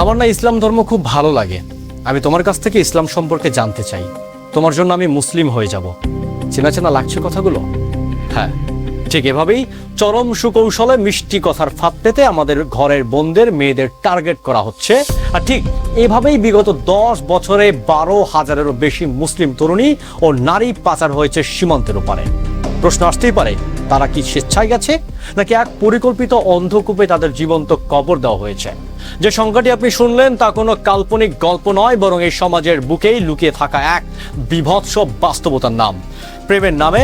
আমার না ইসলাম ধর্ম খুব ভালো লাগে। আমি তোমার কাছ থেকে ইসলাম সম্পর্কে জানতে চাই। তোমার জন্য আমি মুসলিম হয়ে যাব। চেনা চেনা লাগছে কথাগুলো? হ্যাঁ, ঠিক এভাবেই চরম সুকৌশলে মিষ্টি কথার ফাঁদ পেতে আমাদের ঘরের বোনদের মেয়েদের টার্গেট করা হচ্ছে। আর ঠিক এভাবেই বিগত 10 বছরে 12,000-এরও বেশি মুসলিম তরুণী ও নারী পাচার হয়েছে সীমান্তের ওপারে। প্রশ্ন আসতেই পারে, তারা কি স্বেচ্ছায় গেছে নাকি এক পরিকল্পিত অন্ধকূপে তাদের জীবন্ত কবর দেওয়া হয়েছে? যে সংখ্যাটি আপনি শুনলেন তা কোনো কাল্পনিক গল্প নয়, বরং এই সমাজের বুকেই লুকিয়ে থাকা এক বীভৎস বাস্তবতার নাম। প্রেমের নামে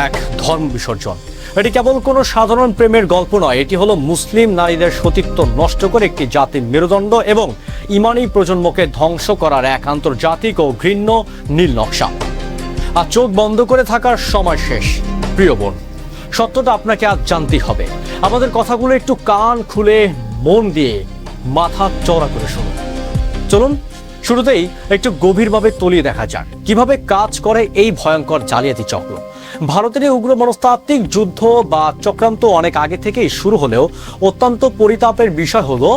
এক ধর্ম বিসর্জন। এটি কেবল কোনো সাধারণ প্রেমের গল্প নয়, এটি হলো মুসলিম নারীদের সতীত্ব নষ্ট করে একটি জাতির মেরুদণ্ড এবং ইমানি প্রজন্মকে ধ্বংস করার এক আন্তর্জাতিক ও ঘৃণ্য নীল নকশা। আর চোখ বন্ধ করে থাকার সময় শেষ। প্রিয় বোন, সত্যটা আপনাকে আজ জানতেই হবে। আমাদের কথাগুলো একটু কান খুলে মন দিয়ে মাথা চওড়া করে শুনুন। চলুন শুরুতেই একটু গভীরভাবে তলিয়ে দেখা যাক কিভাবে কাজ করে এই ভয়ঙ্কর জালিয়াতি চক্র। ভারতের এই উগ্র মনস্তাত্ত্বিক যুদ্ধ বা চক্রান্ত অনেক আগে থেকেই শুরু হলেও অত্যন্ত পরিতাপের বিষয় হলো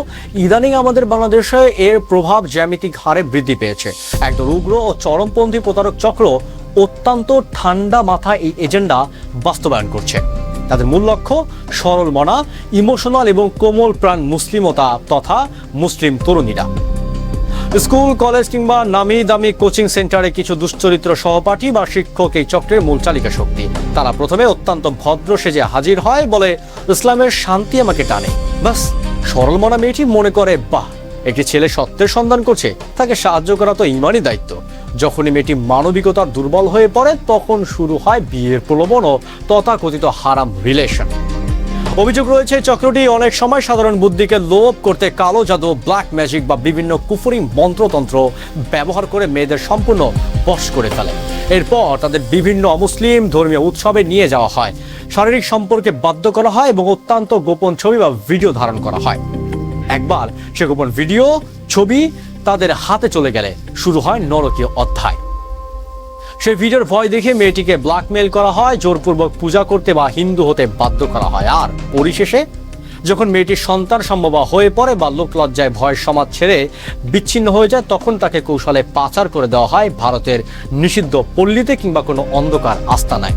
ইদানিং আমাদের বাংলাদেশে এর প্রভাব জ্যামিতিক হারে বৃদ্ধি পেয়েছে। একদল উগ্র ও চরমপন্থী প্রতারক চক্র অত্যন্ত ঠান্ডা মাথায় এই এজেন্ডা বাস্তবায়ন করছে। তাদের মূল লক্ষ্য সরল মনা, ইমোশনাল এবং কোমল প্রাণ মুসলিমতা তথা মুসলিম তরুণীরা। স্কুল, কলেজ কিংবা নামি দামি কোচিং সেন্টারে কিছু দুশ্চরিত্র সহপাঠী বা শিক্ষক এই চক্রের মূল চালিকা শক্তি। তারা প্রথমে অত্যন্ত ভদ্র সেজে হাজির হয়, বলে ইসলামের শান্তি আমাকে টানে। বাস, সরল মনা মেয়েটি মনে করে, বাহ, একটি ছেলে সত্যের সন্ধান করছে, তাকে সাহায্য করা তো ইমানই দায়িত্ব। যখনই মেয়েটি মানবিকতার দুর্বল হয়ে পড়ে তখন শুরু হয় বিয়ের প্রলোভন ও তথাকথিত হারাম রিলেশন। অভিযোগ রয়েছে চক্রটি অনেক সময় সাধারণ বুদ্ধিকে লোভ করতে কালো জাদু, ব্ল্যাক ম্যাজিক বা বিভিন্ন কুফরি মন্ত্রতন্ত্র ব্যবহার করে মেয়েদের সম্পূর্ণ বশ করে ফেলে। এরপর তাদের বিভিন্ন অমুসলিম ধর্মীয় উৎসবে নিয়ে যাওয়া হয়, শারীরিক সম্পর্কে বাধ্য করা হয় এবং অত্যন্ত গোপন ছবি বা ভিডিও ধারণ করা হয়। একবার সে গোপন ভিডিও ছবি তাদের হাতে চলে গেলে শুরু হয় নরকীয় অধ্যায়। সেই ভিডিওর ভয় দেখে মেয়েটিকে ব্ল্যাকমেইল করা হয়, জোরপূর্বক পূজা করতে বা হিন্দু হতে বাধ্য করা হয়। আর পরিশেষে যখন মেয়েটির সন্তান সম্ভব হয়ে পড়ে বা লোক লজ্জায় ভয়ের সমাজ ছেড়ে বিচ্ছিন্ন হয়ে যায়, তখন তাকে কৌশলে পাচার করে দেওয়া হয় ভারতের নিষিদ্ধ পল্লীতে কিংবা কোনো অন্ধকার আস্তানায়।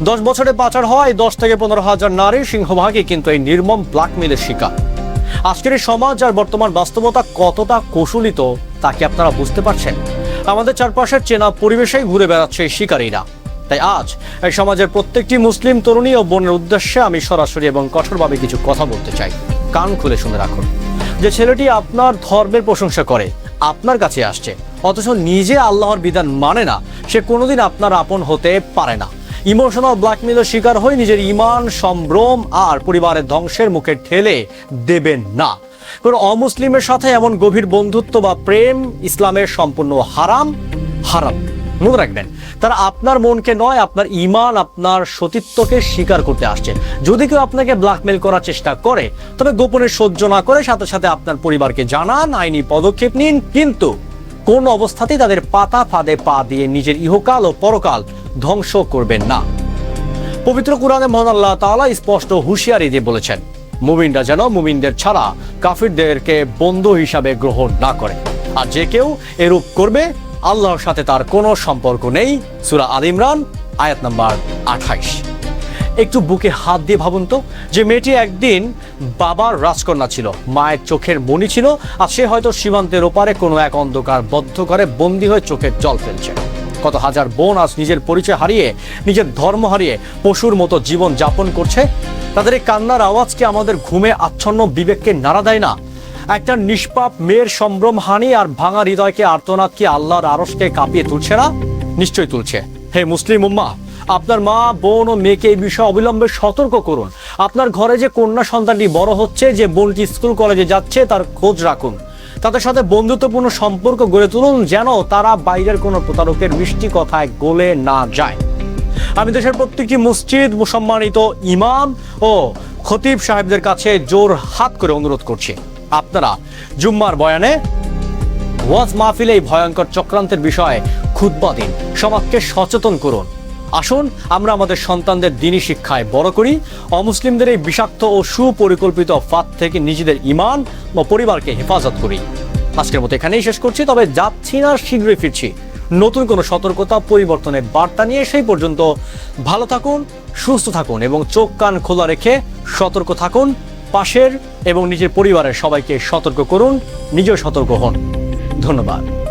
10 বছরে পাচার হয় 10 থেকে 15,000 নারী, সিংহভাগই কিন্তু এই নির্মম ব্ল্যাকমেইলের শিকার। আজকের এই সমাজ আর বর্তমান বাস্তবতা কতটা কৌশলিত তা কি আপনারা বুঝতে পারছেন? আমাদের চারপাশের চেনা পরিবেশেই ঘুরে বেড়াচ্ছে এই শিকারীরা। তাই আজ এই সমাজের প্রত্যেকটি মুসলিম তরুণী ও বোনের উদ্দেশ্যে আমি সরাসরি এবং কঠোরভাবে কিছু কথা বলতে চাই। কান খুলে শুনে রাখুন। যে ছেলেটি আপনার ধর্মের প্রশংসা করে আপনার কাছে আসছে অথচ নিজে আল্লাহর বিধান মানে না, সে কোনোদিন আপনার আপন হতে পারে না। ইমোশনাল ব্ল্যাকমেইলের শিকার হয়ে নিজের ঈমান, সম্ভ্রম আর পরিবারের ধ্বংসের মুখে ঠেলে দেবেন না। কোনো অমুসলিমের সাথে এমন গভীর বন্ধুত্ব বা প্রেম ইসলামের সম্পূর্ণ হারাম। মনে রাখবেন, তারা আপনার মনকে নয়, আপনার ঈমান, আপনার সতীত্বকে স্বীকার করতে আসছে। যদি কেউ আপনাকে ব্ল্যাকমেইল করার চেষ্টা করে তবে গোপনে সহ্য না করে সাথে সাথে আপনার পরিবারকে জানান, আইনি পদক্ষেপ নিন, কিন্তু কোন অবস্থাতেই তাদের পাতা ফাঁদে পা দিয়ে নিজের ইহকাল ও পরকাল ধ্বংস করবেন না। পবিত্র কোরআনে মহান আল্লাহ তাআলা স্পষ্ট হুঁশিয়ারি দিয়ে বলেছেন, মুমিনরা যেন মুমিনদের ছাড়া কাফিরদেরকে বন্ধু হিসাবে গ্রহণ না করে। আর যে কেউ এরূপ করবে আল্লাহর সাথে তার কোনো সম্পর্ক নেই। সূরা আল ইমরান আয়াত নাম্বার 28। একটু বুকে হাত দিয়ে ভাবুন তো, যে মেয়েটি একদিন বাবার রাজকন্যা ছিল, মায়ের চোখের মণি ছিল, আর সে হয়তো সীমান্তের ওপারে কোনো এক অন্ধকার বদ্ধ করে বন্দী হয়ে চোখের জল ফেলছে। কত হাজার বোন আজ নিজের পরিচয় হারিয়ে, নিজের ধর্ম হারিয়ে পশুর মতো জীবন যাপন করছে। তাদের এই কান্নার আওয়াজকে আমাদের ঘুমে আচ্ছন্ন বিবেককে নাড়া দেয় না? একটা নিষ্পাপ মেয়ের সম্ভ্রম হানি আর ভাঙা হৃদয়কে আর্তনাদ কি আল্লাহর আরশকে কাঁপিয়ে তুলছে না? নিশ্চয়ই তুলছে। হে মুসলিম উম্মাহ, আপনার মা, বোন ও মেয়েকে এই বিষয়ে অবিলম্বে সতর্ক করুন। আপনার ঘরে যে কন্যা সন্তানটি বড় হচ্ছে, যে বোনটি স্কুল কলেজে যাচ্ছে, তার খোঁজ রাখুন। তাদের সাথে বন্ধুত্বপূর্ণ সম্পর্ক গড়ে তুলুন, যেন তারা বাইরের কোনো প্রতারকের মিষ্টি কথায় গলে না যায়। আমি দেশের প্রত্যেকটি মসজিদ, সম্মানিত ইমাম ও খতিব সাহেবদের কাছে জোর হাত করে অনুরোধ করছি, আপনারা জুম্মার বয়ানে, ওয়াজ মাহফিলে এই ভয়ঙ্কর চক্রান্তের বিষয়ে খুতবা দিন, সমাজকে সচেতন করুন। আসুন আমরা আমাদের সন্তানদের দ্বীনি শিক্ষায় বড় করি, অমুসলিমদের এই বিষাক্ত ও সুপরিকল্পিত ফাঁদ থেকে নিজেদের ঈমান ও পরিবারকে হেফাজত করি। আজকের মতো এখানেই শেষ করছি, তবে যাচ্ছি না, শীঘ্রই ফিরছি নতুন কোনো সতর্কতা পরিবর্তনের বার্তা নিয়ে। সেই পর্যন্ত ভালো থাকুন, সুস্থ থাকুন এবং চোখ কান খোলা রেখে সতর্ক থাকুন। পাশের এবং নিজের পরিবারের সবাইকে সতর্ক করুন, নিজেও সতর্ক হন। ধন্যবাদ।